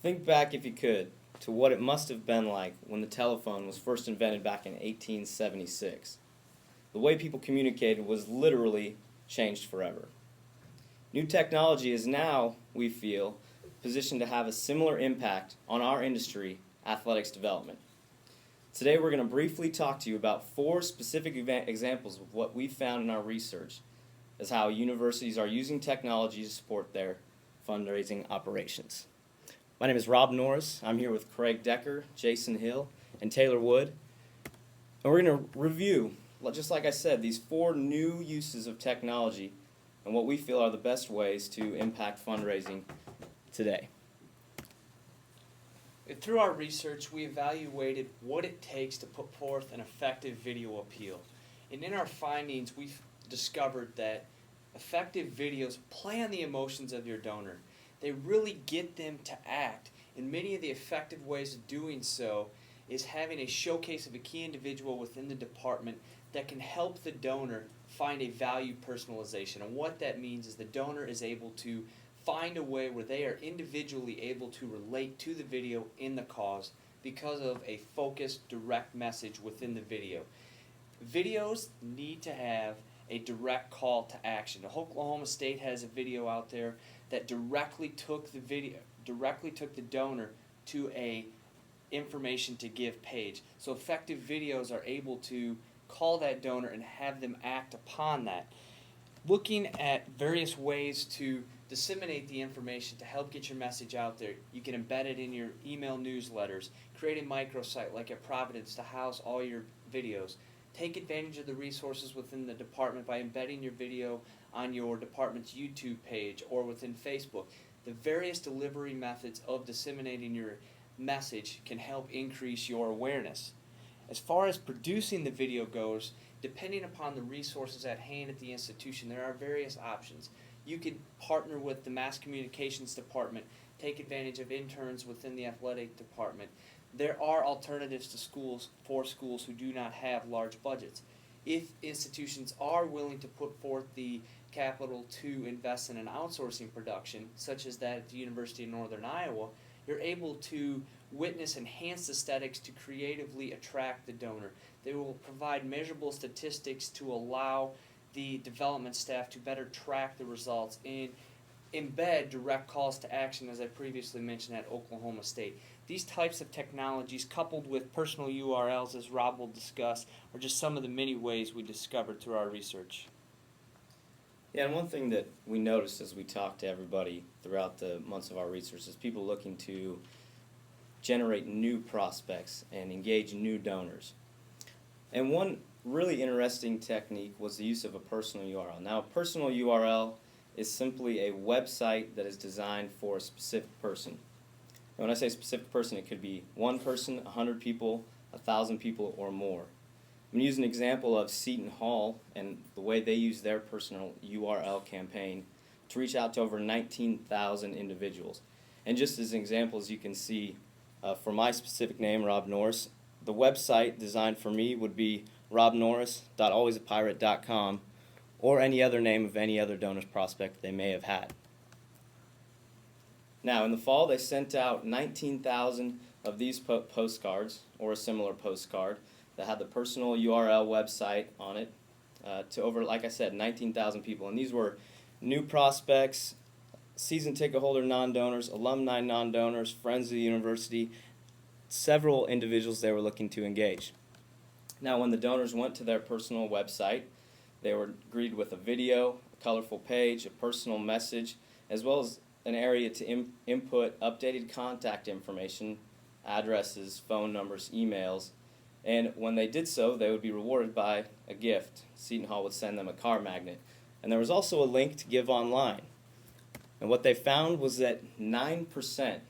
Think back, if you could, to what it must have been like when the telephone was first invented back in 1876. The way people communicated was literally changed forever. New technology is now, we feel, positioned to have a similar impact on our industry, athletics development. Today we're going to briefly talk to you about 4 specific examples of what we found in our research as how universities are using technology to support their fundraising operations. My name is Rob Norris. I'm here with Craig Decker, Jason Hill, and Taylor Wood. And we're going to review, just like I said, these 4 new uses of technology and what we feel are the best ways to impact fundraising today. Through our research, we evaluated what it takes to put forth an effective video appeal. And in our findings, we've discovered that effective videos play on the emotions of your donor. They really get them to act. And many of the effective ways of doing so is having a showcase of a key individual within the department that can help the donor find a value personalization. And what that means is the donor is able to find a way where they are individually able to relate to the video in the cause because of a focused, direct message within the video. Videos need to have a direct call to action. Oklahoma State has a video out there that directly took the donor to a information to give page. So effective videos are able to call that donor and have them act upon that. Looking at various ways to disseminate the information to help get your message out there. You can embed it in your email newsletters, create a microsite like at Providence to house all your videos. Take advantage of the resources within the department by embedding your video on your department's YouTube page or within Facebook. The various delivery methods of disseminating your message can help increase your awareness. As far as producing the video goes, depending upon the resources at hand at the institution, there are various options. You could partner with the mass communications department, take advantage of interns within the athletic department. There are alternatives to schools for schools who do not have large budgets. If institutions are willing to put forth the capital to invest in an outsourcing production, such as that at the University of Northern Iowa, you're able to witness enhanced aesthetics to creatively attract the donor. They will provide measurable statistics to allow the development staff to better track the results and embed direct calls to action, as I previously mentioned, at Oklahoma State. These types of technologies, coupled with personal URLs, as Rob will discuss, are just some of the many ways we discovered through our research. Yeah, and one thing that we noticed as we talked to everybody throughout the months of our research is people looking to generate new prospects and engage new donors. And one really interesting technique was the use of a personal URL. Now, a personal URL is simply a website that is designed for a specific person. And when I say specific person, it could be 1 person, 100 people, 1,000 people, or more. I'm going to use an example of Seton Hall and the way they use their personal URL campaign to reach out to over 19,000 individuals. And just as an example, as you can see, for my specific name, Rob Norris, the website designed for me would be robnorris.alwaysapirate.com, or any other name of any other donor's prospect they may have had. Now, in the fall, they sent out 19,000 of these postcards, or a similar postcard, that had the personal URL website on it, to over, like I said, 19,000 people. And these were new prospects, season ticket holder non-donors, alumni non-donors, friends of the university, several individuals they were looking to engage. Now, when the donors went to their personal website, they were greeted with a video, a colorful page, a personal message, as well as an area to input updated contact information, addresses, phone numbers, emails, and when they did so, they would be rewarded by a gift. Seton Hall would send them a car magnet. And there was also a link to give online. And what they found was that 9%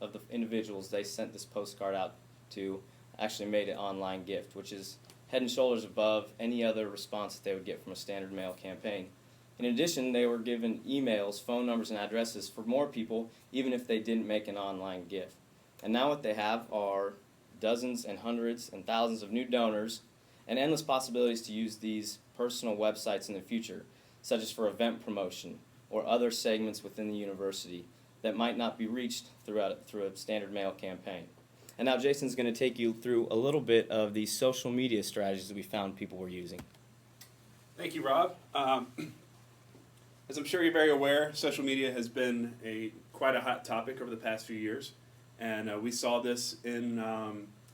of the individuals they sent this postcard out to actually made an online gift, which is head and shoulders above any other response that they would get from a standard mail campaign. In addition, they were given emails, phone numbers, and addresses for more people, even if they didn't make an online gift. And now what they have are dozens and hundreds and thousands of new donors and endless possibilities to use these personal websites in the future, such as for event promotion or other segments within the university, that might not be reached through a standard mail campaign. And now Jason's going to take you through a little bit of the social media strategies that we found people were using. Thank you, Rob. As I'm sure you're very aware, social media has been quite a hot topic over the past few years, and we saw this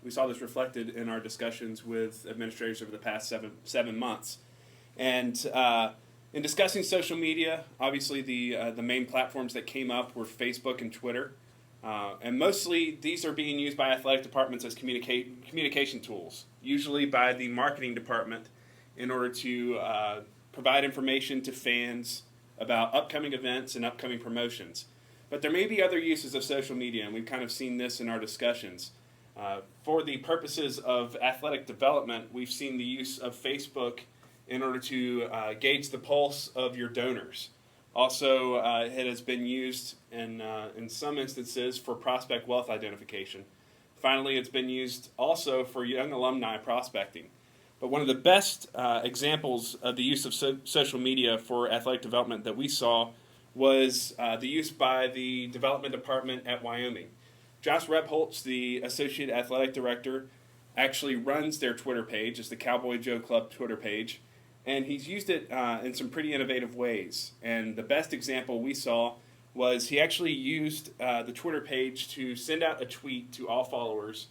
reflected in our discussions with administrators over the past seven months. And in discussing social media, obviously the main platforms that came up were Facebook and Twitter, and mostly these are being used by athletic departments as communication tools, usually by the marketing department, in order to provide information to fans about upcoming events and upcoming promotions. But there may be other uses of social media, and we've kind of seen this in our discussions. For the purposes of athletic development, we've seen the use of Facebook in order to gauge the pulse of your donors. Also, it has been used in some instances for prospect wealth identification. Finally, it's been used also for young alumni prospecting. But one of the best examples of the use of social media for athletic development that we saw was the use by the development department at Wyoming. Josh Rebholz, the associate athletic director, actually runs their Twitter page. It's the Cowboy Joe Club Twitter page. And he's used it in some pretty innovative ways. And the best example we saw was he actually used the Twitter page to send out a tweet to all followers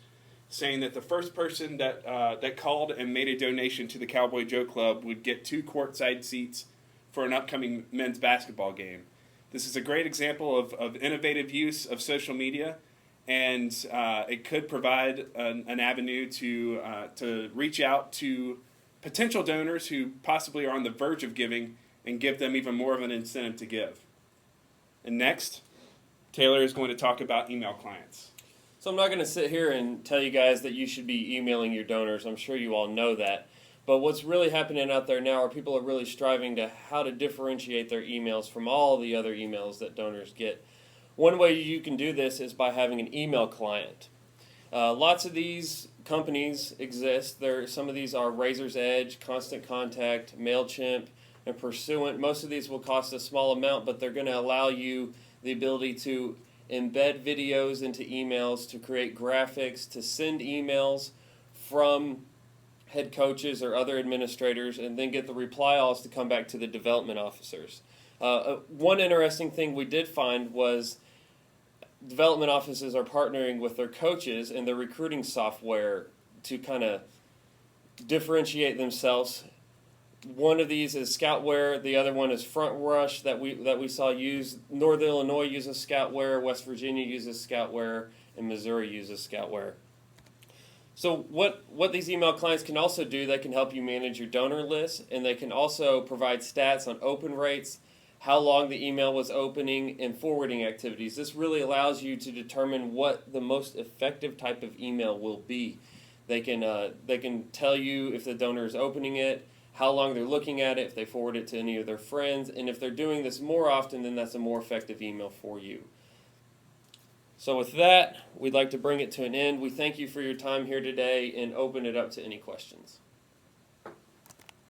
saying that the first person that called and made a donation to the Cowboy Joe Club would get 2 courtside seats for an upcoming men's basketball game. This is a great example of innovative use of social media, and it could provide an avenue to reach out to potential donors who possibly are on the verge of giving and give them even more of an incentive to give. And next, Taylor is going to talk about email clients. So I'm not going to sit here and tell you guys that you should be emailing your donors. I'm sure you all know that. But what's really happening out there now are people are really striving to how to differentiate their emails from all the other emails that donors get. One way you can do this is by having an email client. Lots of these companies exist. Some of these are Razor's Edge, Constant Contact, MailChimp, and Pursuant. Most of these will cost a small amount, but they're going to allow you the ability to embed videos into emails, to create graphics, to send emails from head coaches or other administrators, and then get the reply alls to come back to the development officers. One interesting thing we did find was development offices are partnering with their coaches and their recruiting software to kind of differentiate themselves. One of these is Scoutware, the other one is FrontRush that we saw used. Northern Illinois uses Scoutware, West Virginia uses Scoutware, and Missouri uses Scoutware. So what these email clients can also do, they can help you manage your donor list, and they can also provide stats on open rates, how long the email was opening, and forwarding activities. This really allows you to determine what the most effective type of email will be. They can tell you if the donor is opening it, how long they're looking at it, if they forward it to any of their friends, and if they're doing this more often, then that's a more effective email for you. So with that, we'd like to bring it to an end. We thank you for your time here today and open it up to any questions.